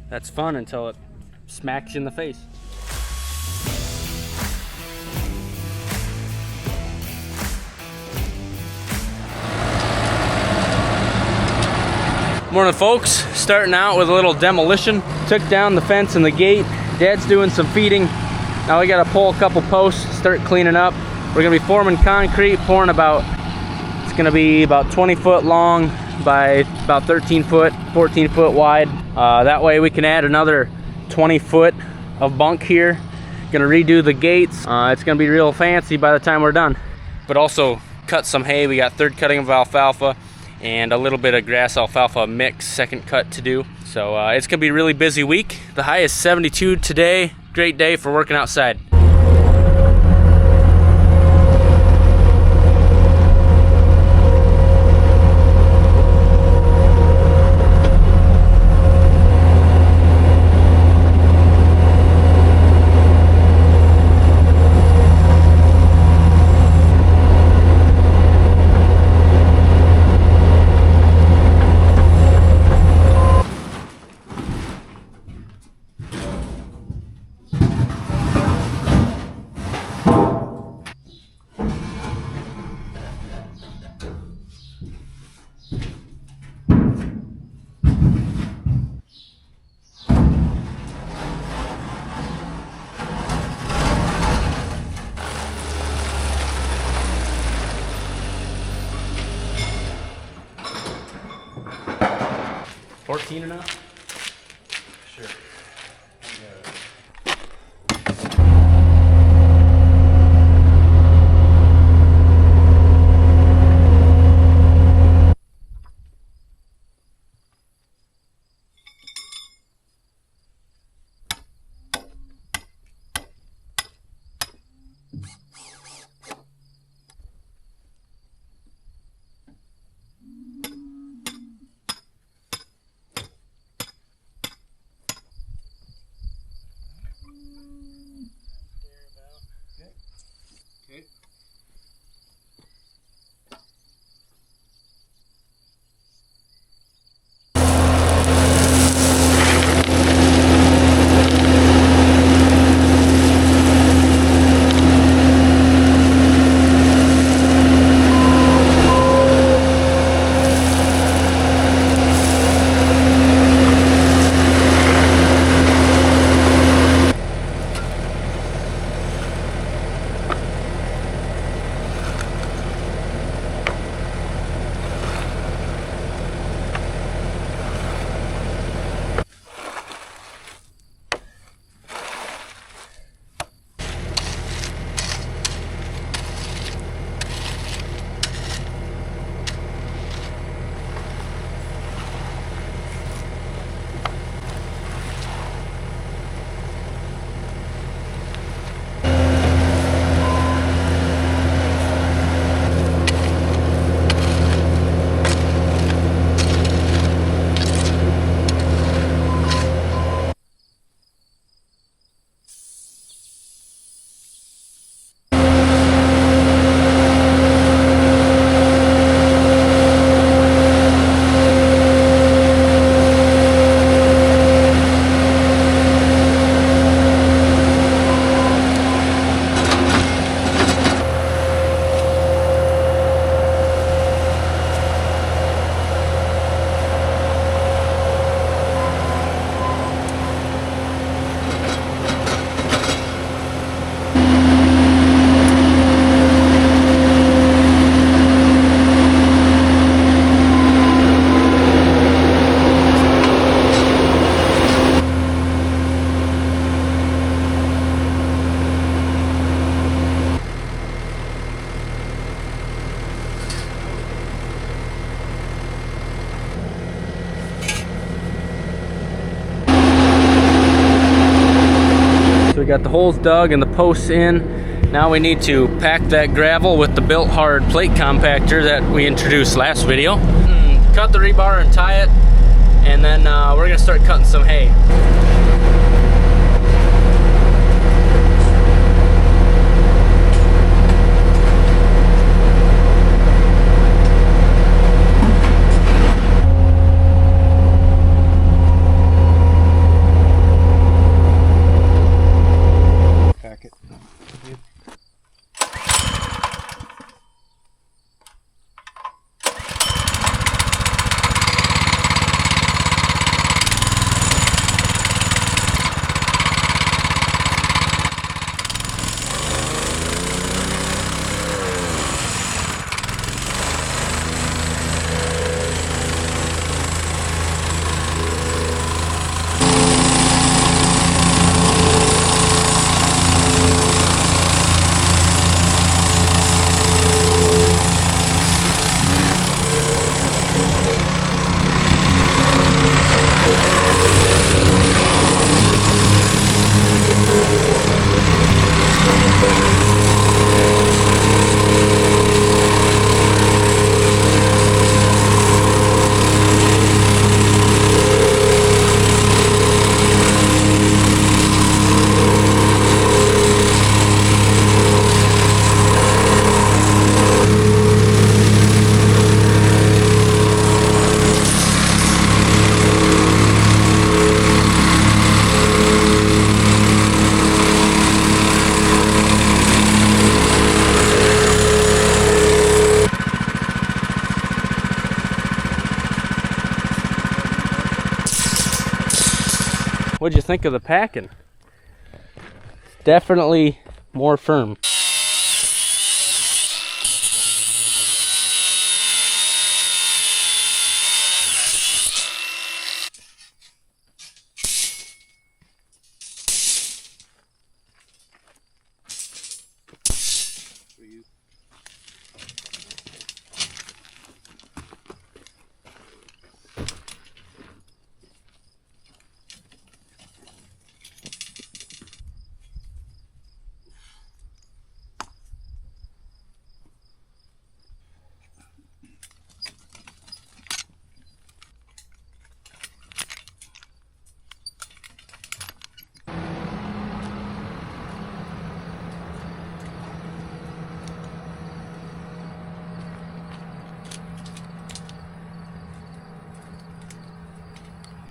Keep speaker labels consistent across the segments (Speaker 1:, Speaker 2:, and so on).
Speaker 1: That's fun until it smacks you in the face. Morning folks, starting out with a little demolition. Took down the fence and the gate. Dad's doing some feeding. Now we gotta pull a couple posts, start cleaning up. We're gonna be forming concrete, pouring it's gonna be about 20 foot long by about 13 foot, 14 foot wide. That way we can add another 20 foot of bunk here. Gonna redo the gates. It's gonna be real fancy by the time we're done. But also cut some hay. We got third cutting of alfalfa and a little bit of grass alfalfa mix, second cut to do. So it's gonna be a really busy week. The high is 72 today. Great day for working outside. Enough? Sure. got the holes dug and the posts in. Now we need to pack that gravel with the built hard plate compactor that we introduced last video. Cut the rebar and tie it, and then we're gonna start cutting some hay. What'd you think of the packing? Definitely more firm.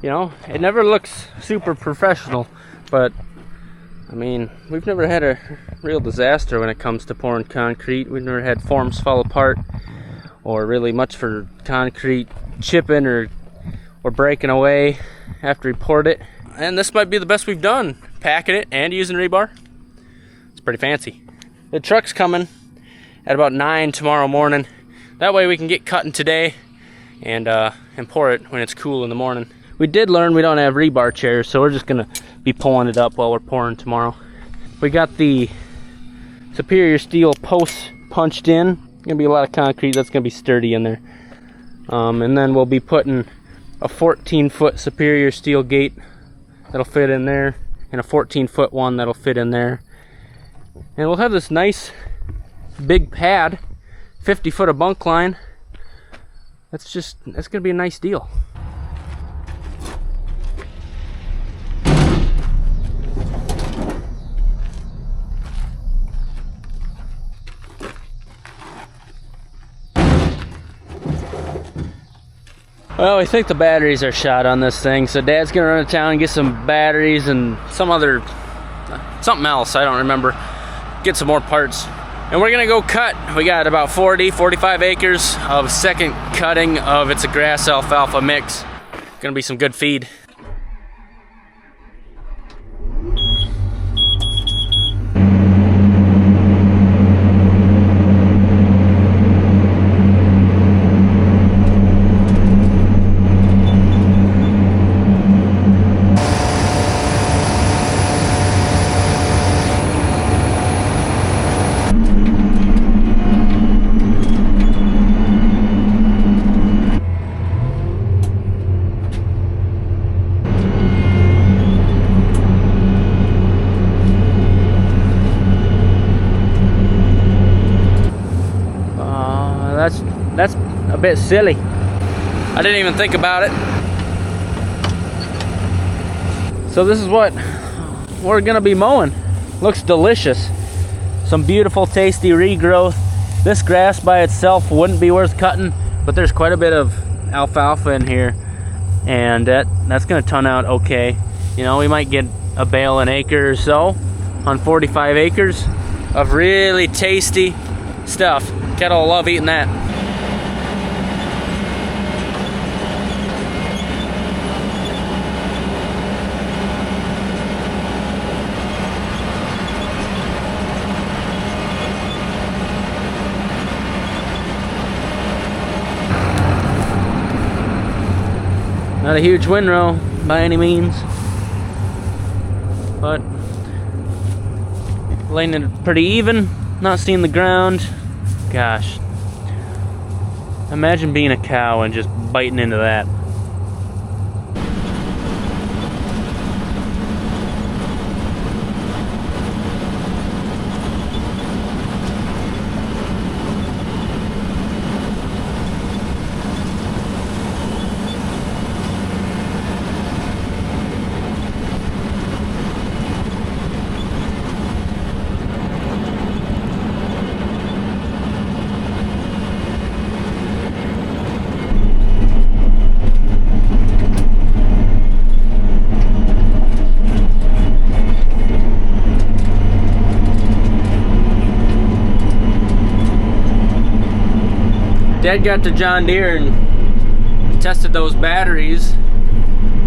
Speaker 1: You know, it never looks super professional, but I mean, we've never had a real disaster when it comes to pouring concrete. We've never had forms fall apart or really much for concrete chipping or breaking away after we poured it. And this might be the best we've done, packing it and using rebar. It's pretty fancy. The truck's coming at about 9 tomorrow morning. That way we can get cutting today and pour it when it's cool in the morning. We did learn we don't have rebar chairs, so we're just gonna be pulling it up while we're pouring tomorrow. We got the superior steel posts punched in. Gonna be a lot of concrete that's gonna be sturdy in there. And then we'll be putting a 14-foot superior steel gate that'll fit in there, and a 14-foot one that'll fit in there. And we'll have this nice big pad, 50 foot of bunk line. That's gonna be a nice deal. Well, we think the batteries are shot on this thing, so Dad's gonna run to town and get some batteries and something else, I don't remember. Get some more parts. And we're gonna go cut. We got about 45 acres of second cutting of it's a grass alfalfa mix. Gonna be some good feed. That's a bit silly. I didn't even think about it. So this is what we're gonna be mowing. Looks delicious. Some beautiful, tasty regrowth. This grass by itself wouldn't be worth cutting, but there's quite a bit of alfalfa in here, and that's gonna turn out okay. You know, we might get a bale an acre or so on 45 acres of really tasty stuff. Cattle will love eating that. Not a huge windrow by any means, but laying it pretty even, not seeing the ground. Gosh, imagine being a cow and just biting into that. Dad got to John Deere and tested those batteries,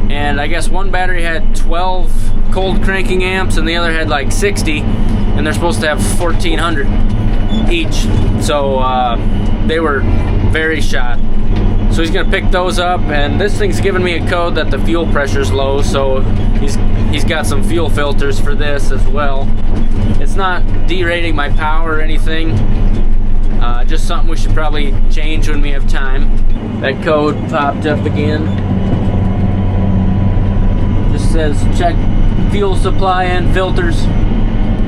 Speaker 1: and I guess one battery had 12 cold cranking amps and the other had like 60, and they're supposed to have 1400 each. So they were very shot. So he's gonna pick those up, and this thing's giving me a code that the fuel pressure's low, so he's got some fuel filters for this as well. It's not derating my power or anything, just something we should probably change when we have time. That code popped up again. Just says check fuel supply and filters.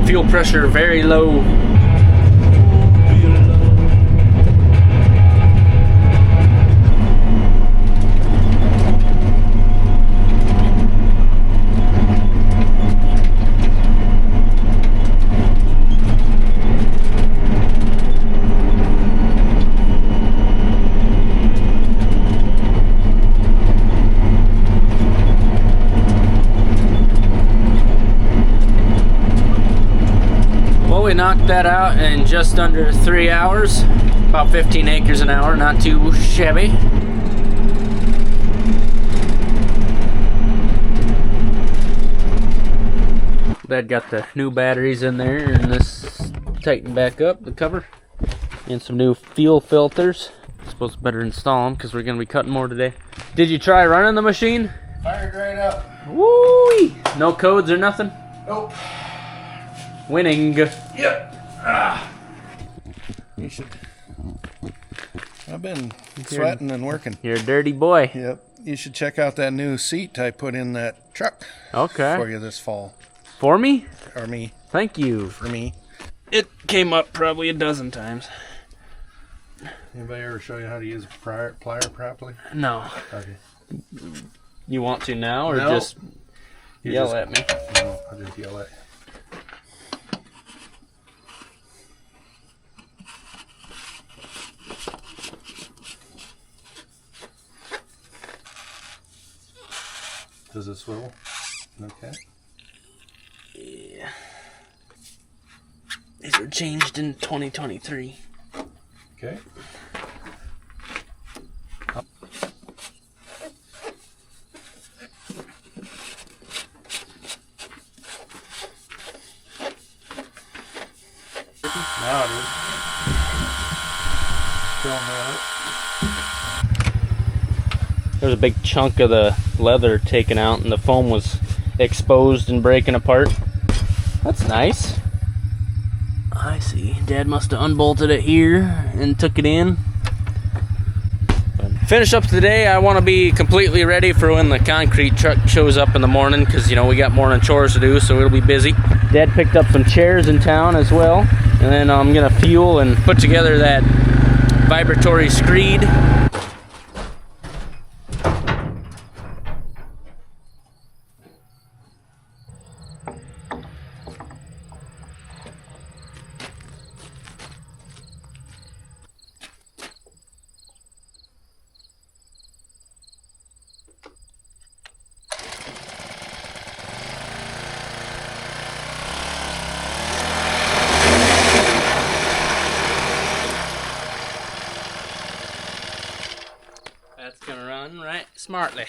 Speaker 1: Fuel pressure very low. We knocked that out in just under 3 hours, about 15 acres an hour, not too shabby. That got the new batteries in there, and this tightened back up the cover, and some new fuel filters. Suppose better install them because we're going to be cutting more today. Did you try running the machine?
Speaker 2: Fired right up.
Speaker 1: Woo! No codes or nothing?
Speaker 2: Nope.
Speaker 1: Winning.
Speaker 2: Yep. You should. I've been sweating and working.
Speaker 1: You're a dirty boy.
Speaker 2: Yep. You should check out that new seat I put in that truck.
Speaker 1: Okay.
Speaker 2: For you this fall.
Speaker 1: For me?
Speaker 2: Or me.
Speaker 1: Thank you.
Speaker 2: For me.
Speaker 1: It came up probably a dozen times.
Speaker 2: Anybody ever show you how to use a plier properly?
Speaker 1: No.
Speaker 2: Okay.
Speaker 1: You want to now, or
Speaker 2: No.
Speaker 1: just yell at me?
Speaker 2: No, I'll just yell at you. Does it swivel? Okay.
Speaker 1: Yeah. These were changed in 2023.
Speaker 2: Okay. Now it is.
Speaker 1: There's a big chunk of the leather taken out and the foam was exposed and breaking apart. That's nice. I see. Dad must have unbolted it here and took it in. Finish up today. I want to be completely ready for when the concrete truck shows up in the morning, because, you know, we got morning chores to do, so it'll be busy. Dad picked up some chairs in town as well, and then I'm gonna fuel and put together that vibratory screed. That's gonna run right smartly.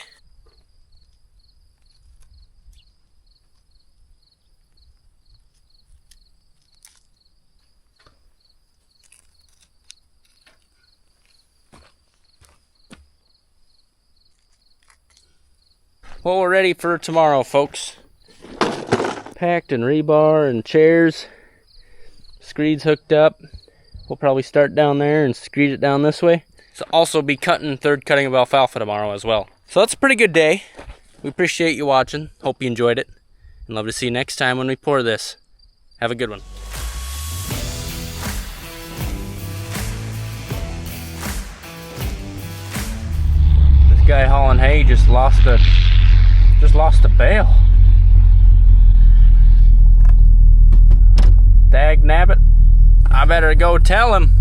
Speaker 1: Well, we're ready for tomorrow, folks. Packed and rebar and chairs. Screed's hooked up. We'll probably start down there and screed it down this way. So also be cutting third cutting of alfalfa tomorrow as well. So that's a pretty good day. We appreciate you watching. Hope you enjoyed it. And love to see you next time when we pour this. Have a good one. This guy hauling hay just lost a bale. Dag nabbit. I better go tell him.